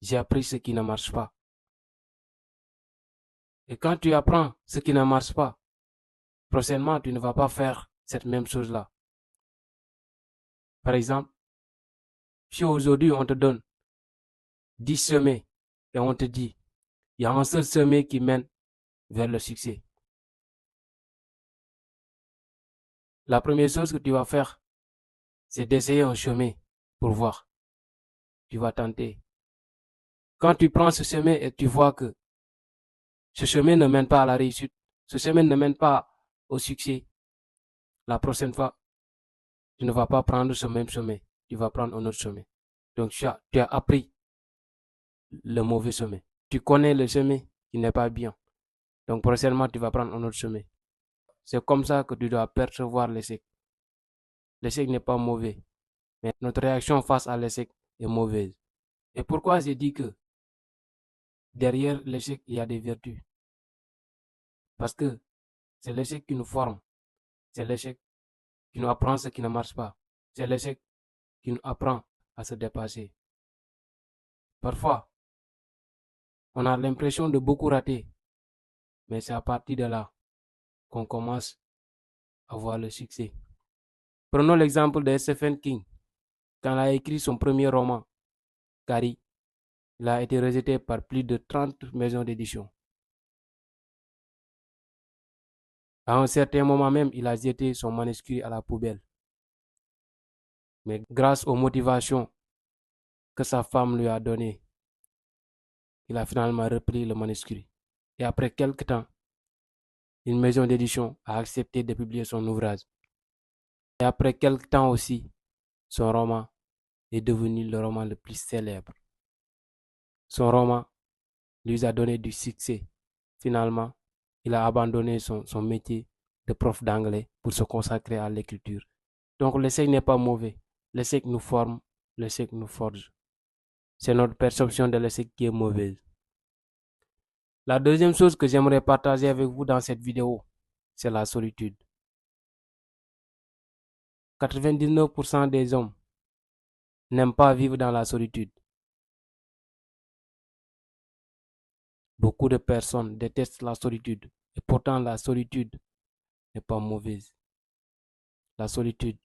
j'ai appris ce qui ne marche pas. Et quand tu apprends ce qui ne marche pas, prochainement, tu ne vas pas faire cette même chose-là. Par exemple, si aujourd'hui on te donne 10 sommets et on te dit, il y a un seul sommet qui mène vers le succès. La première chose que tu vas faire, c'est d'essayer un chemin pour voir. Tu vas tenter. Quand tu prends ce chemin et tu vois que ce chemin ne mène pas à la réussite, ce chemin ne mène pas au succès, la prochaine fois, tu ne vas pas prendre ce même chemin, tu vas prendre un autre chemin. Donc tu as appris le mauvais chemin. Tu connais le chemin qui n'est pas bien. Donc prochainement, tu vas prendre un autre chemin. C'est comme ça que tu dois percevoir l'échec. L'échec n'est pas mauvais, mais notre réaction face à l'échec est mauvaise. Et pourquoi j'ai dit que derrière l'échec, il y a des vertus? Parce que c'est l'échec qui nous forme. C'est l'échec qui nous apprend ce qui ne marche pas. C'est l'échec qui nous apprend à se dépasser. Parfois, on a l'impression de beaucoup rater, mais c'est à partir de là qu'on commence à voir le succès. Prenons l'exemple de Stephen King. Quand il a écrit son premier roman, Carrie, il a été rejeté par plus de 30 maisons d'édition. À un certain moment même, il a jeté son manuscrit à la poubelle. Mais grâce aux motivations que sa femme lui a données, il a finalement repris le manuscrit. Et après quelque temps, une maison d'édition a accepté de publier son ouvrage. Et après quelque temps aussi, son roman est devenu le roman le plus célèbre. Son roman lui a donné du succès. Finalement, il a abandonné son métier de prof d'anglais pour se consacrer à l'écriture. Donc l'échec n'est pas mauvais. L'échec nous forme, l'échec nous forge. C'est notre perception de l'échec qui est mauvaise. La deuxième chose que j'aimerais partager avec vous dans cette vidéo, c'est la solitude. 99% des hommes n'aiment pas vivre dans la solitude. Beaucoup de personnes détestent la solitude. Et pourtant, la solitude n'est pas mauvaise. La solitude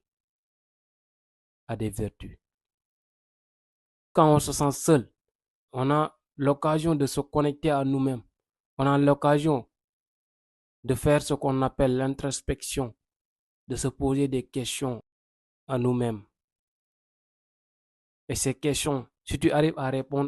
a des vertus. Quand on se sent seul, on a l'occasion de se connecter à nous-mêmes. On a l'occasion de faire ce qu'on appelle l'introspection, de se poser des questions à nous-mêmes. Et ces questions, si tu arrives à répondre